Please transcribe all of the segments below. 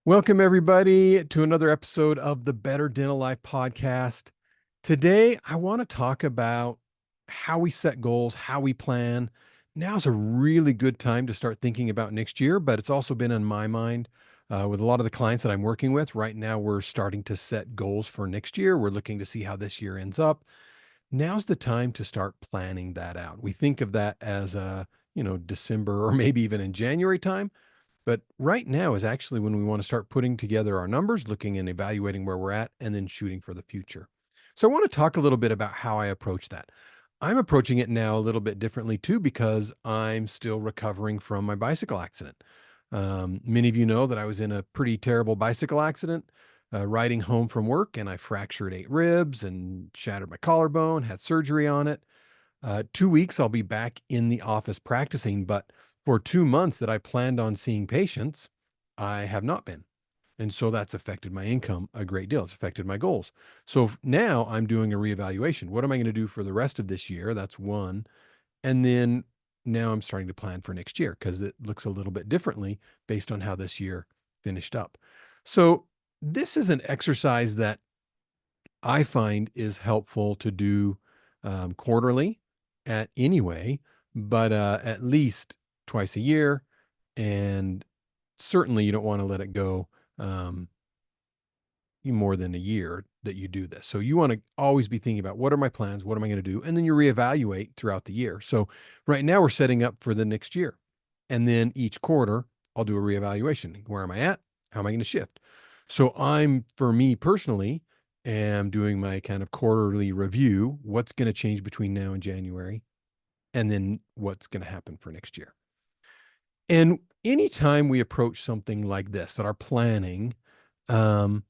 Welcome, everybody, to another episode of the Better Dental Life podcast. Today, I want to talk about how we set goals, how we plan. Now's a really good time to start thinking about next year, but it's also been on my mind with a lot of the clients that I'm working with. Right now, we're starting to set goals for next year. We're looking to see how this year ends up. Now's the time to start planning that out. We think of that as December or maybe even in January time. But right now is actually when we want to start putting together our numbers, looking and evaluating where we're at, and then shooting for the future. So I want to talk a little bit about how I approach that. I'm approaching it now a little bit differently too, because I'm still recovering from my bicycle accident. Many of you know that I was in a pretty terrible bicycle accident riding home from work, and I fractured 8 ribs and shattered my collarbone, had surgery on it. 2 weeks, I'll be back in the office practicing, but for 2 months that I planned on seeing patients, I have not been. And so that's affected my income a great deal. It's affected my goals. So now I'm doing a reevaluation. What am I going to do for the rest of this year? That's one. And then now I'm starting to plan for next year because it looks a little bit differently based on how this year finished up. So this is an exercise that I find is helpful to do quarterly at anyway, but at least twice a year. And certainly you don't want to let it go um, more than a year that you do this. So you want to always be thinking about what are my plans? What am I going to do? And then you reevaluate throughout the year. So right now we're setting up for the next year. And then each quarter, I'll do a reevaluation. Where am I at? How am I going to shift? So for me personally, am doing my kind of quarterly review. What's going to change between now and January? And then what's going to happen for next year? And anytime we approach something like this, that our planning, um,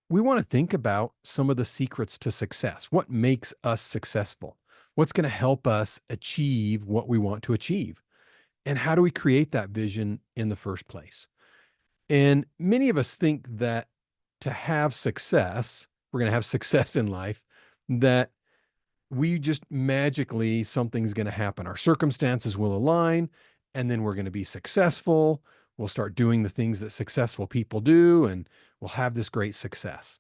we want to think about some of the secrets to success. What makes us successful? What's going to help us achieve what we want to achieve? And how do we create that vision in the first place? And many of us think that to have success, we're going to have success in life, that we just magically something's going to happen. Our circumstances will align, and then we're going to be successful. We'll start doing the things that successful people do, and we'll have this great success.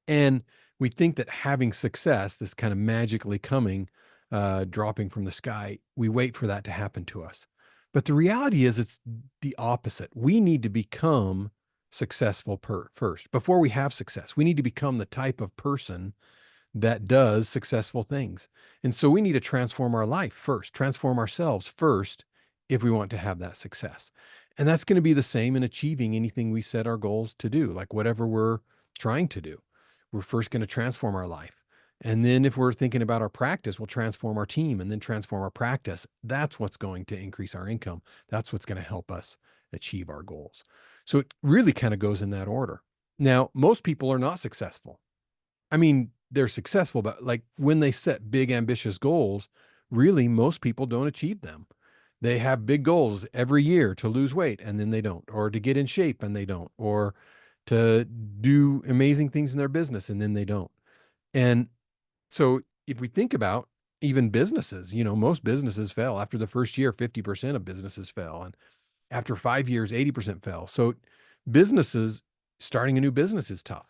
And we think that having success, this kind of magically coming, dropping from the sky, we wait for that to happen to us. But the reality is, it's the opposite. We need to become successful first. Before we have success, we need to become the type of person that does successful things. And so we need to transform our life first, transform ourselves first if we want to have that success. And that's going to be the same in achieving anything we set our goals to do, like whatever we're trying to do. We're first going to transform our life. And then if we're thinking about our practice, we'll transform our team and then transform our practice. That's what's going to increase our income. That's what's going to help us achieve our goals. So it really kind of goes in that order. Now, most people are not successful. I mean, they're successful, but like when they set big, ambitious goals, really most people don't achieve them. They have big goals every year to lose weight and then they don't, or to get in shape and they don't, or to do amazing things in their business and then they don't. And so if we think about even businesses, most businesses fail. After the first year, 50% of businesses fail. And after 5 years, 80% fail. So businesses, starting a new business is tough.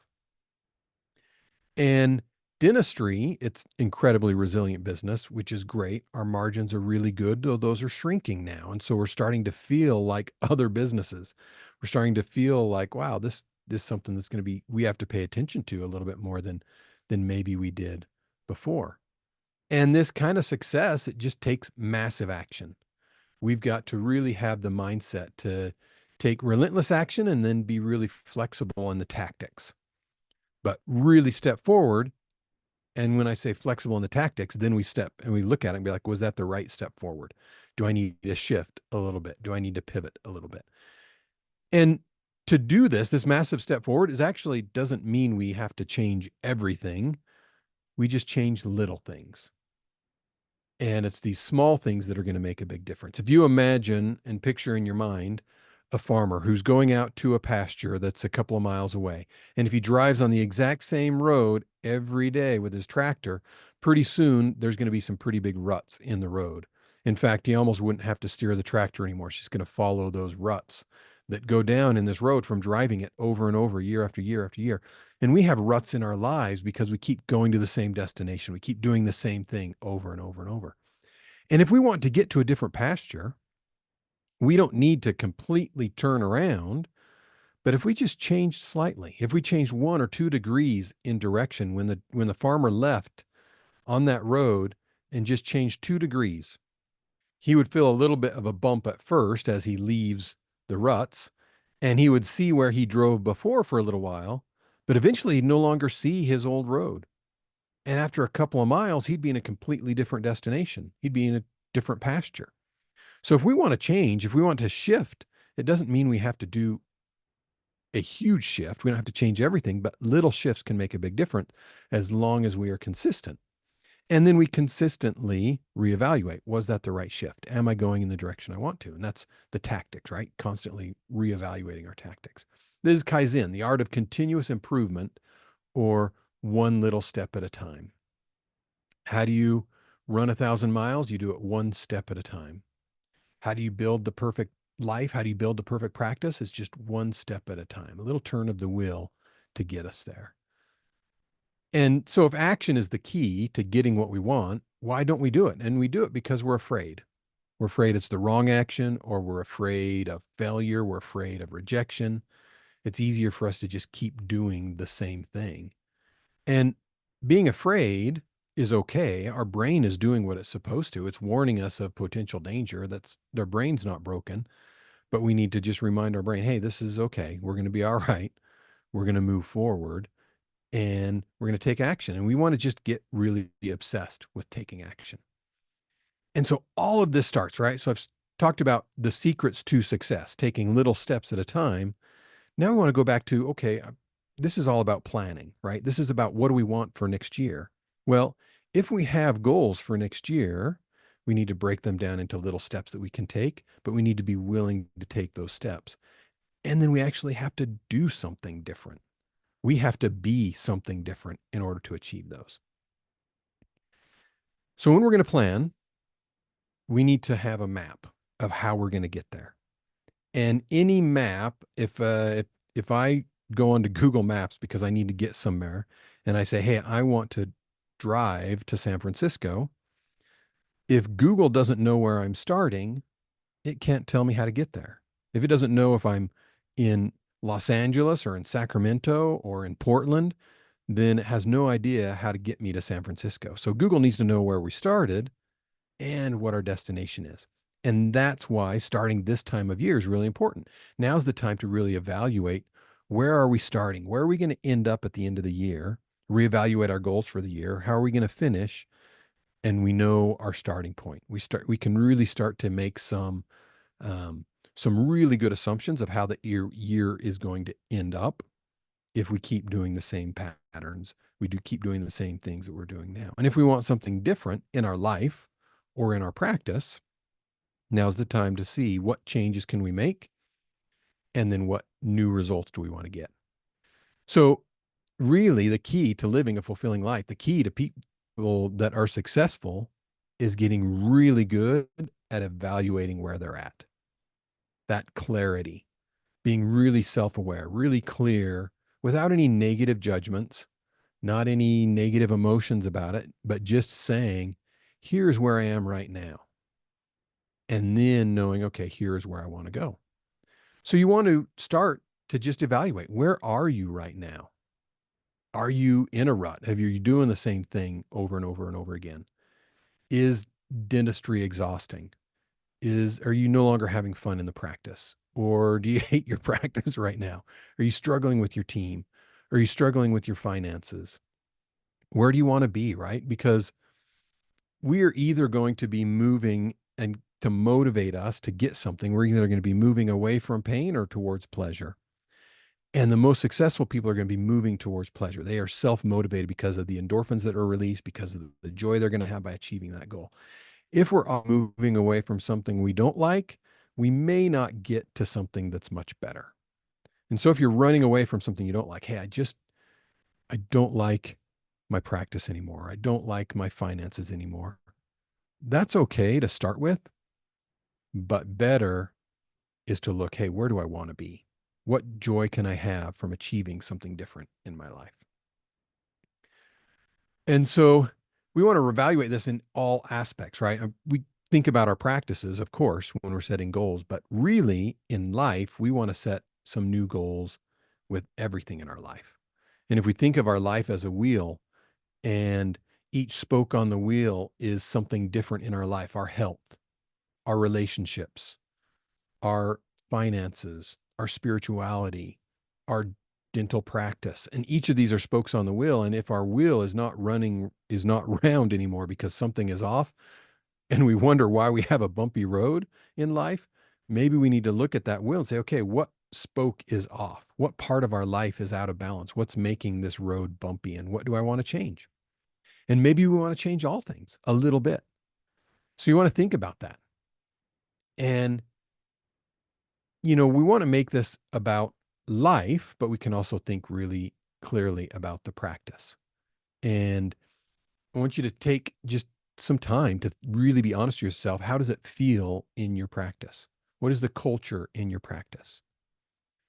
And dentistry, it's incredibly resilient business, which is great. Our margins are really good, though those are shrinking now. And so we're starting to feel like other businesses. We're starting to feel like, wow, this is something that's going to be we have to pay attention to a little bit more than maybe we did before. And this kind of success, it just takes massive action. We've got to really have the mindset to take relentless action and then be really flexible in the tactics, but really step forward. And when I say flexible in the tactics, then we step and we look at it and be like, was that the right step forward? Do I need to shift a little bit? Do I need to pivot a little bit? And to do this massive step forward is actually doesn't mean we have to change everything. We just change little things. And it's these small things that are going to make a big difference. If you imagine and picture in your mind a farmer who's going out to a pasture that's a couple of miles away, and if he drives on the exact same road every day with his tractor, pretty soon there's going to be some pretty big ruts in the road. In fact, he almost wouldn't have to steer the tractor anymore. She's going to follow those ruts that go down in this road from driving it over and over year after year after year. And we have ruts in our lives because we keep going to the same destination. We keep doing the same thing over and over and over. And if we want to get to a different pasture, we don't need to completely turn around. But if we just changed slightly, if we changed 1 or 2 degrees in direction when the farmer left on that road and just changed 2 degrees, he would feel a little bit of a bump at first as he leaves the ruts, and he would see where he drove before for a little while, but eventually he'd no longer see his old road. And after a couple of miles, he'd be in a completely different destination. He'd be in a different pasture. So if we want to change, if we want to shift, it doesn't mean we have to do a huge shift. We don't have to change everything, but little shifts can make a big difference as long as we are consistent. And then we consistently reevaluate. Was that the right shift? Am I going in the direction I want to? And that's the tactics, right? Constantly reevaluating our tactics. This is Kaizen, the art of continuous improvement, or one little step at a time. How do you run 1,000 miles? You do it one step at a time. How do you build the perfect life? How do you build the perfect practice? It's just one step at a time, a little turn of the wheel to get us there. And so if action is the key to getting what we want, why don't we do it? And we do it because we're afraid. We're afraid it's the wrong action, or we're afraid of failure. We're afraid of rejection. It's easier for us to just keep doing the same thing. And being afraid is okay. Our brain is doing what it's supposed to. It's warning us of potential danger. That's their brain's not broken, but we need to just remind our brain, hey, this is okay. We're going to be all right. We're going to move forward, and we're going to take action. And we want to just get really obsessed with taking action. And so all of this starts, right? So I've talked about the secrets to success, taking little steps at a time. Now we want to go back to, okay, this is all about planning, right? This is about what do we want for next year? Well, if we have goals for next year, we need to break them down into little steps that we can take, but we need to be willing to take those steps. And then we actually have to do something different. We have to be something different in order to achieve those. So when we're going to plan, we need to have a map of how we're going to get there. And any map, if I go onto Google Maps because I need to get somewhere and I say, hey, I want to drive to San Francisco, if Google doesn't know where I'm starting, it can't tell me how to get there. If it doesn't know if I'm in Los Angeles or in Sacramento or in Portland, then it has no idea how to get me to San Francisco. So Google needs to know where we started and what our destination is. And that's why starting this time of year is really important. Now's the time to really evaluate, where are we starting? Where are we going to end up at the end of the year? Reevaluate our goals for the year. How are we going to finish? And we know our starting point. We can really start to make some really good assumptions of how the year is going to end up if we keep doing the same patterns. We do keep doing the same things that we're doing now. And if we want something different in our life or in our practice, now's the time to see what changes can we make, and then what new results do we want to get. So really the key to living a fulfilling life, the key to people that are successful, is getting really good at evaluating where they're at. That clarity, being really self-aware, really clear, without any negative judgments, not any negative emotions about it, but just saying, here's where I am right now. And then knowing, okay, here's where I want to go. So you want to start to just evaluate, where are you right now? Are you in a rut? Are you doing the same thing over and over and over again? Is dentistry exhausting? Are you no longer having fun in the practice? Or do you hate your practice right now? Are you struggling with your team? Are you struggling with your finances? Where do you want to be, right? Because we are either going to be moving, and to motivate us to get something, we're either going to be moving away from pain or towards pleasure. And the most successful people are going to be moving towards pleasure. They are self-motivated because of the endorphins that are released, because of the joy they're going to have by achieving that goal. If we're all moving away from something we don't like, we may not get to something that's much better. And so if you're running away from something you don't like, hey, I don't like my practice anymore. I don't like my finances anymore. That's okay to start with, but better is to look, hey, where do I want to be? What joy can I have from achieving something different in my life? And so we want to evaluate this in all aspects, right? We think about our practices, of course, when we're setting goals, but really in life, we want to set some new goals with everything in our life. And if we think of our life as a wheel and each spoke on the wheel is something different in our life, our health, our relationships, our finances, our spirituality, our dental practice. And each of these are spokes on the wheel. And if our wheel is not running, is not round anymore because something is off, and we wonder why we have a bumpy road in life, maybe we need to look at that wheel and say, okay, what spoke is off? What part of our life is out of balance? What's making this road bumpy? And what do I want to change? And maybe we want to change all things a little bit. So you want to think about that. And we want to make this about life, but we can also think really clearly about the practice. And I want you to take just some time to really be honest with yourself. How does it feel in your practice? What is the culture in your practice?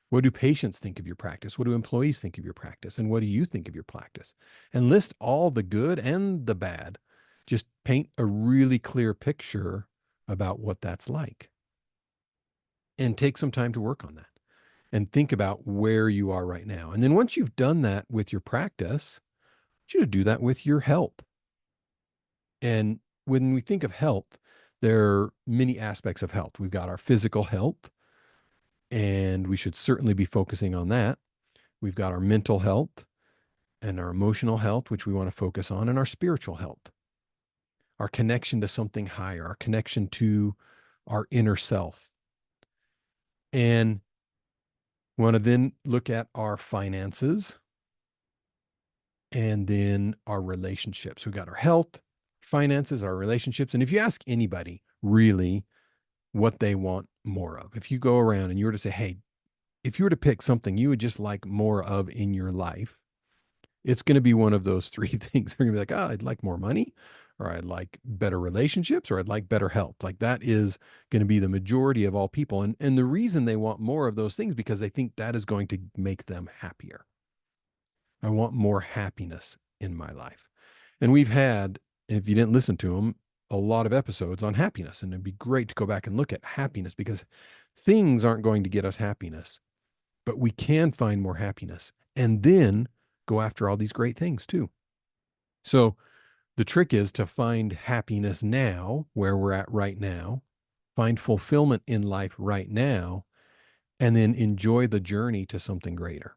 What do patients think of your practice? What do employees think of your practice? And what do you think of your practice? And list all the good and the bad. Just paint a really clear picture about what that's like and take some time to work on that and think about where you are right now. And then once you've done that with your practice, I want you to do that with your health. And when we think of health, there are many aspects of health. We've got our physical health, and we should certainly be focusing on that. We've got our mental health and our emotional health, which we want to focus on, and our spiritual health, our connection to something higher, our connection to our inner self. And we want to then look at our finances and then our relationships. We've got our health, finances, our relationships. And if you ask anybody really what they want more of, if you go around and you were to say, hey, if you were to pick something you would just like more of in your life, it's going to be one of those three things. They're going to be like, oh, I'd like more money, or I'd like better relationships, or I'd like better health. Like that is going to be the majority of all people. And the reason they want more of those things because they think that is going to make them happier. I want more happiness in my life. And we've had, if you didn't listen to them, a lot of episodes on happiness. And it'd be great to go back and look at happiness because things aren't going to get us happiness, but we can find more happiness and then go after all these great things too. So the trick is to find happiness now, where we're at right now, find fulfillment in life right now, and then enjoy the journey to something greater.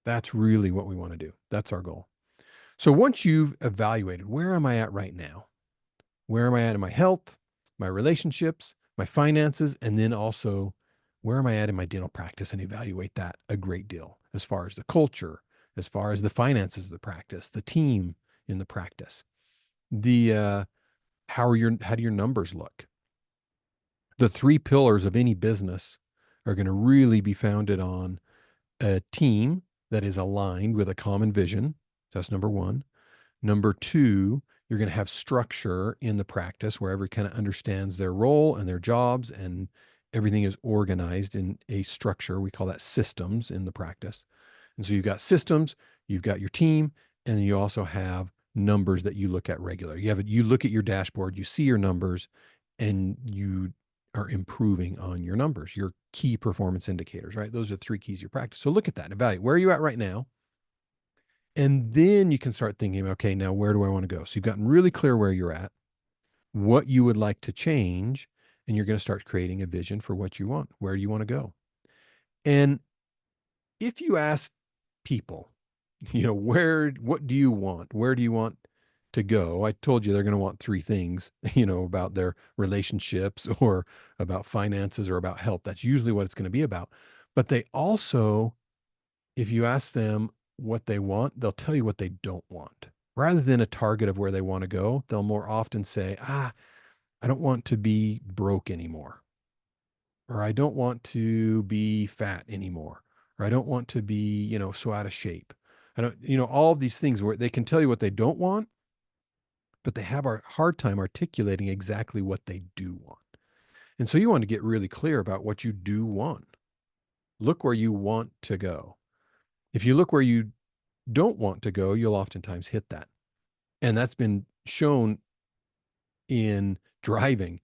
That's really what we want to do. That's our goal. So once you've evaluated, where am I at right now? Where am I at in my health, my relationships, my finances, and then also where am I at in my dental practice and evaluate that a great deal as far as the culture, as far as the finances of the practice, the team in the practice, the how do your numbers look? The three pillars of any business are going to really be founded on a team that is aligned with a common vision. That's number one. Number two, you're going to have structure in the practice where every kind of understands their role and their jobs and everything is organized in a structure. We call that systems in the practice. And so you've got systems, you've got your team, and you also have numbers that you look at regularly. You look at your dashboard, you see your numbers, and you are improving on your numbers, your key performance indicators, right? Those are three keys you practice. So look at that and evaluate. Where are you at right now? And then you can start thinking, okay, now where do I want to go? So you've gotten really clear where you're at, what you would like to change, and you're going to start creating a vision for what you want. Where do you want to go? And if you ask people, what do you want? Where do you want to go? I told you they're going to want three things, about their relationships or about finances or about health. That's usually what it's going to be about. But they also, if you ask them what they want, they'll tell you what they don't want. Rather than a target of where they want to go, they'll more often say, I don't want to be broke anymore, or I don't want to be fat anymore, or I don't want to be, so out of shape. I don't, all of these things where they can tell you what they don't want, but they have a hard time articulating exactly what they do want. And so you want to get really clear about what you do want. Look where you want to go. If you look where you don't want to go, you'll oftentimes hit that. And that's been shown in driving.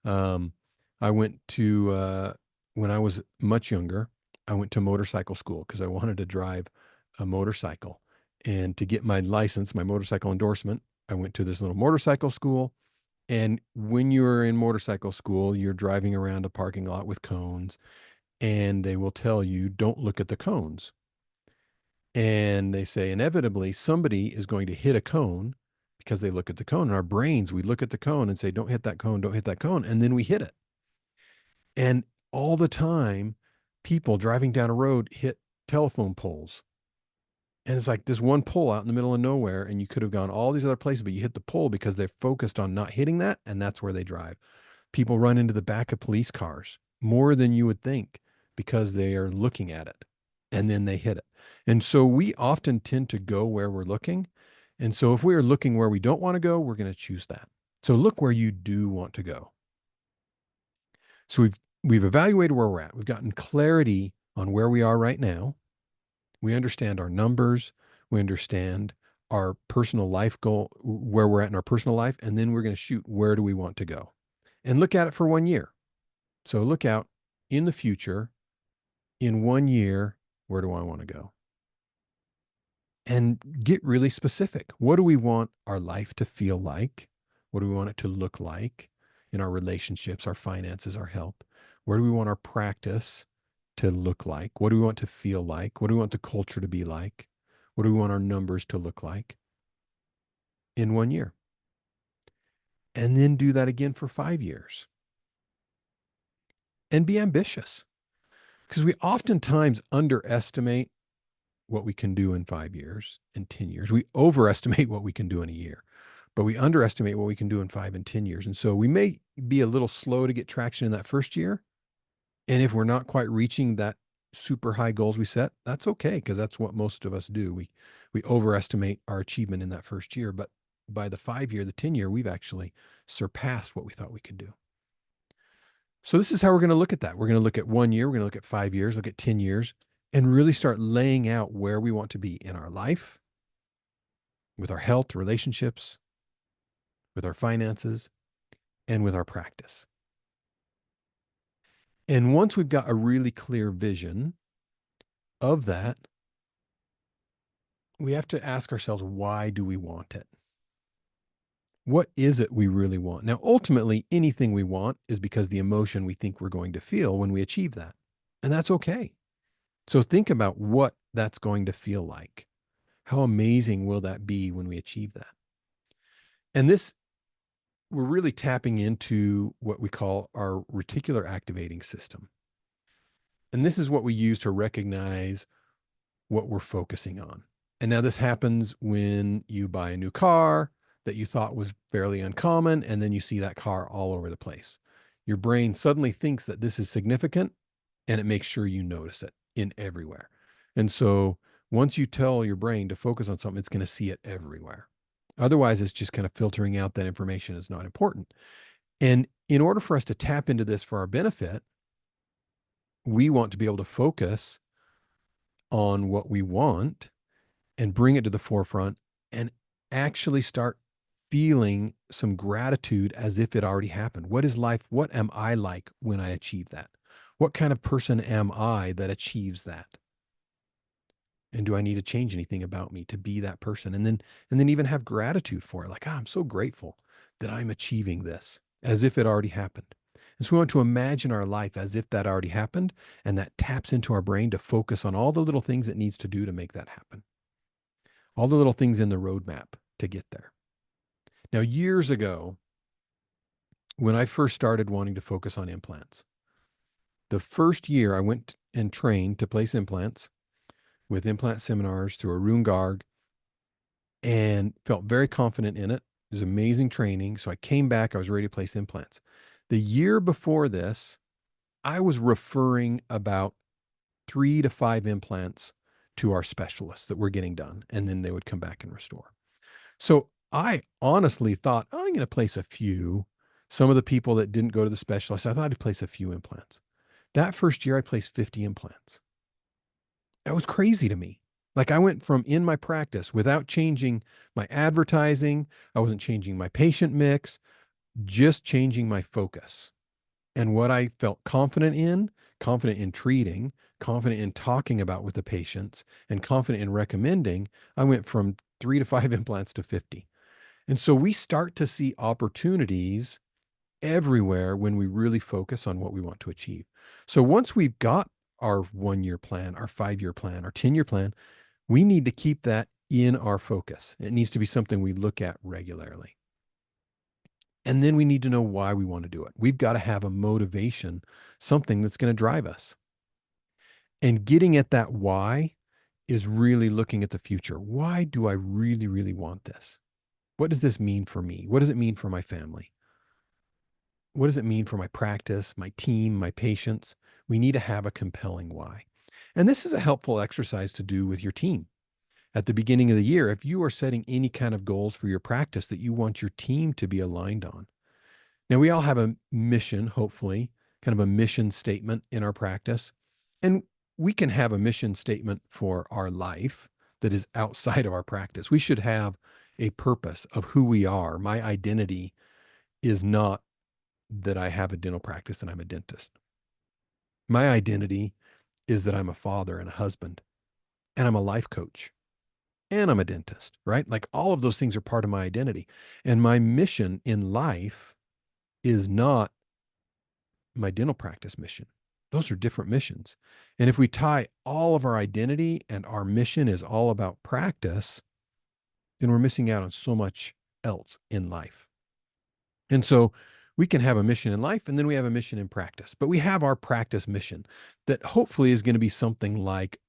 Um, I went to, when I was much younger, I went to motorcycle school because I wanted to drive a motorcycle. And to get my license, my motorcycle endorsement, I went to this little motorcycle school. And when you're in motorcycle school, you're driving around a parking lot with cones, and they will tell you, don't look at the cones. And they say, inevitably, somebody is going to hit a cone because they look at the cone. In our brains, we look at the cone and say, don't hit that cone, don't hit that cone. And then we hit it. And all the time, people driving down a road hit telephone poles. And it's like this one pole out in the middle of nowhere, and you could have gone all these other places, but you hit the pole because they're focused on not hitting that, and that's where they drive. People run into the back of police cars more than you would think because they are looking at it, and then they hit it. And so we often tend to go where we're looking. And so if we are looking where we don't want to go, we're going to choose that. So look where you do want to go. So we've evaluated where we're at. We've gotten clarity on where we are right now. We understand our numbers. We understand our personal life goal, where we're at in our personal life. And then we're going to shoot, where do we want to go? And look at it for 1 year. So look out in the future, in 1 year, where do I want to go? And get really specific. What do we want our life to feel like? What do we want it to look like in our relationships, our finances, our health? Where do we want our practice to look like? What do we want to feel like? What do we want the culture to be like? What do we want our numbers to look like in 1 year? And then do that again for 5 years. And be ambitious, because we oftentimes underestimate what we can do in 5 years and 10 years. We overestimate what we can do in a year, but we underestimate what we can do in 5 and 10 years. And so we may be a little slow to get traction in that first year. And if we're not quite reaching that super high goals we set, that's okay, because that's what most of us do. We overestimate our achievement in that first year, but by the 5 year, the 10 year, we've actually surpassed what we thought we could do. So this is how we're going to look at that. We're going to look at 1 year, we're going to look at 5 years, look at 10 years, and really start laying out where we want to be in our life, with our health, relationships, with our finances, and with our practice. And once we've got a really clear vision of that, we have to ask ourselves, why do we want it? What is it we really want? Now, ultimately, anything we want is because the emotion we think we're going to feel when we achieve that. And that's okay. So think about what that's going to feel like. How amazing will that be when we achieve that? And this, we're really tapping into what we call our reticular activating system. And this is what we use to recognize what we're focusing on. And now this happens when you buy a new car that you thought was fairly uncommon, and then you see that car all over the place. Your brain suddenly thinks that this is significant, and it makes sure you notice it in everywhere. And so once you tell your brain to focus on something, it's going to see it everywhere. Otherwise, it's just kind of filtering out that information is not important. And in order for us to tap into this for our benefit, we want to be able to focus on what we want and bring it to the forefront and actually start feeling some gratitude as if it already happened. What is life? What am I like when I achieve that? What kind of person am I that achieves that? And do I need to change anything about me to be that person? And then even have gratitude for it. Like, I'm so grateful that I'm achieving this as if it already happened. And so we want to imagine our life as if that already happened. And that taps into our brain to focus on all the little things it needs to do to make that happen. All the little things in the roadmap to get there. Now, years ago, when I first started wanting to focus on implants, the first year I went and trained to place implants with implant seminars through Arun Garg and felt very confident in it. It was amazing training. So I came back, I was ready to place implants. The year before this, I was referring about 3 to 5 implants to our specialists that were getting done, and then they would come back and restore. So I honestly thought, oh, I'm going to place a few Some of the people that didn't go to the specialist, I thought I'd place a few implants. That first year, I placed 50 implants. That was crazy to me. Like I went from in my practice without changing my advertising, I wasn't changing my patient mix, just changing my focus and what I felt confident in treating, confident in talking about with the patients, and confident in recommending. I went from 3 to 5 implants to 50. And so we start to see opportunities everywhere when we really focus on what we want to achieve. So once we've got our 1 year plan, our 5 year plan, our 10 year plan, we need to keep that in our focus. It needs to be something we look at regularly. And then we need to know why we want to do it. We've got to have a motivation, something that's going to drive us. And getting at that why is really looking at the future. Why do I really, really want this? What does this mean for me? What does it mean for my family? What does it mean for my practice, my team, my patients? We need to have a compelling why. And this is a helpful exercise to do with your team. At the beginning of the year, if you are setting any kind of goals for your practice that you want your team to be aligned on. Now, we all have a mission, hopefully, kind of a mission statement in our practice. And we can have a mission statement for our life that is outside of our practice. We should have a purpose of who we are. My identity is not that I have a dental practice and I'm a dentist. My identity is that I'm a father and a husband, and I'm a life coach, and I'm a dentist, right? Like all of those things are part of my identity. And my mission in life is not my dental practice mission. Those are different missions. And if we tie all of our identity and our mission is all about practice, then we're missing out on so much else in life. And so we can have a mission in life and then we have a mission in practice, but we have our practice mission that hopefully is going to be something like,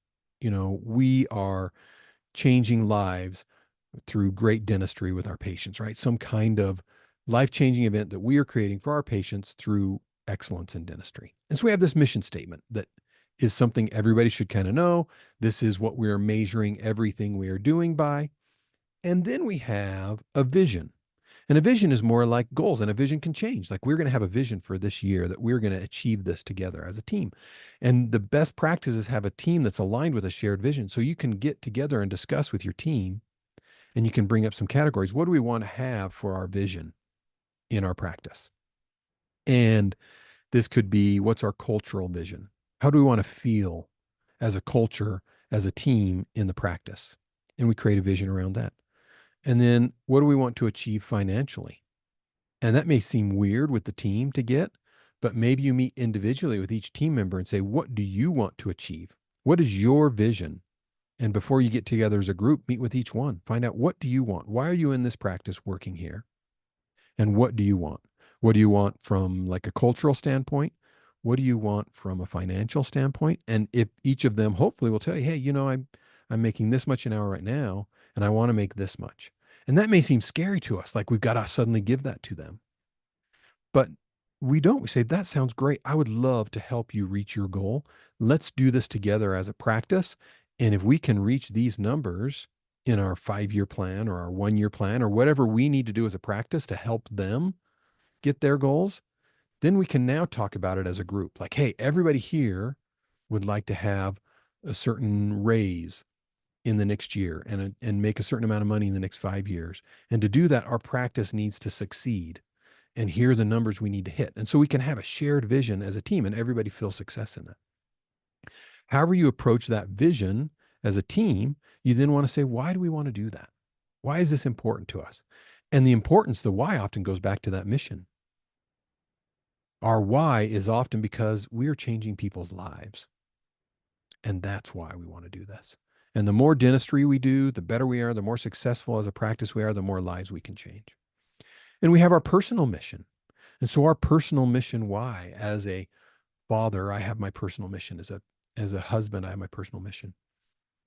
we are changing lives through great dentistry with our patients, right? Some kind of life-changing event that we are creating for our patients through excellence in dentistry. And so we have this mission statement that is something everybody should kind of know. This is what we are measuring everything we are doing by. And then we have a vision. And a vision is more like goals, and a vision can change. Like we're going to have a vision for this year that we're going to achieve this together as a team. And the best practice is have a team that's aligned with a shared vision. So you can get together and discuss with your team and you can bring up some categories. What do we want to have for our vision in our practice? And this could be, what's our cultural vision? How do we want to feel as a culture, as a team in the practice? And we create a vision around that. And then what do we want to achieve financially? And that may seem weird with the team to get, but maybe you meet individually with each team member and say, what do you want to achieve? What is your vision? And before you get together as a group, meet with each one. Find out, what do you want? Why are you in this practice working here? And what do you want? What do you want from like a cultural standpoint? What do you want from a financial standpoint? And if each of them hopefully will tell you, hey, I'm making this much an hour right now, and I want to make this much. And that may seem scary to us, like we've got to suddenly give that to them. But we don't. We say, that sounds great. I would love to help you reach your goal. Let's do this together as a practice. And if we can reach these numbers in our 5 year plan or our 1 year plan or whatever we need to do as a practice to help them get their goals, then we can now talk about it as a group. Like, hey, everybody here would like to have a certain raise in the next year and make a certain amount of money in the next 5 years. And to do that, our practice needs to succeed. And here are the numbers we need to hit. And so we can have a shared vision as a team and everybody feels success in that. However you approach that vision as a team, you then want to say, why do we want to do that? Why is this important to us? And the why often goes back to that mission. Our why is often because we are changing people's lives. And that's why we want to do this. And the more dentistry we do, the better we are, the more successful as a practice we are, the more lives we can change. And we have our personal mission. And so our personal mission, why? As a father, I have my personal mission. As a husband, I have my personal mission.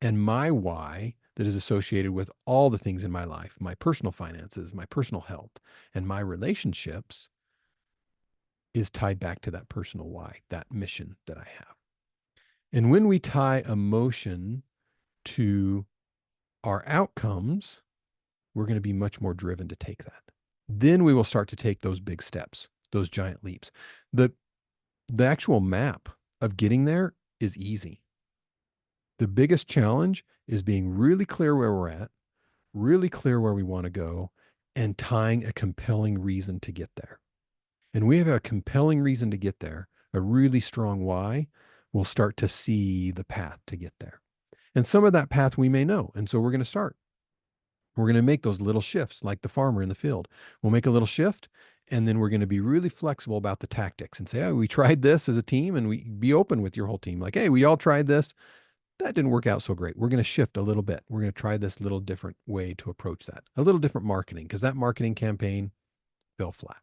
And my why that is associated with all the things in my life, my personal finances, my personal health, and my relationships is tied back to that personal why, that mission that I have. And when we tie emotion to our outcomes, we're going to be much more driven to take that. Then we will start to take those big steps, those giant leaps. The the actual map of getting there is easy. The biggest challenge is being really clear where we're at, really clear where we want to go, and tying a compelling reason to get there. And we have a compelling reason to get there, a really strong why, we'll start to see the path to get there. And some of that path we may know. And so we're going to start. We're going to make those little shifts like the farmer in the field. We'll make a little shift and then we're going to be really flexible about the tactics and say, oh, we tried this as a team, and we be open with your whole team. Like, hey, we all tried this. That didn't work out so great. We're going to shift a little bit. We're going to try this little different way to approach that, a little different marketing, because that marketing campaign fell flat.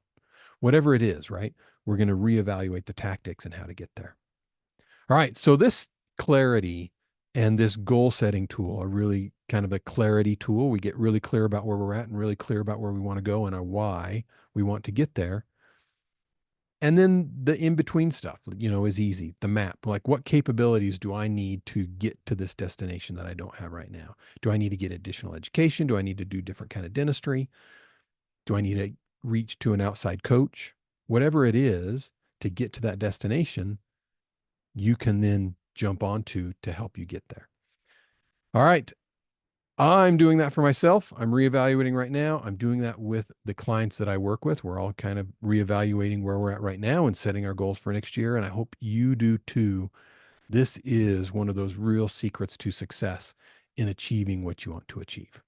Whatever it is, right? We're going to reevaluate the tactics and how to get there. All right. So this clarity and this goal setting tool are really kind of a clarity tool. We get really clear about where we're at and really clear about where we want to go and our why we want to get there. And then the in between stuff, is easy. The map, like what capabilities do I need to get to this destination that I don't have right now? Do I need to get additional education? Do I need to do different kind of dentistry? Do I need to reach to an outside coach? Whatever it is to get to that destination, you can then jump onto to help you get there. All right. I'm doing that for myself. I'm reevaluating right now. I'm doing that with the clients that I work with. We're all kind of reevaluating where we're at right now and setting our goals for next year. And I hope you do too. This is one of those real secrets to success in achieving what you want to achieve.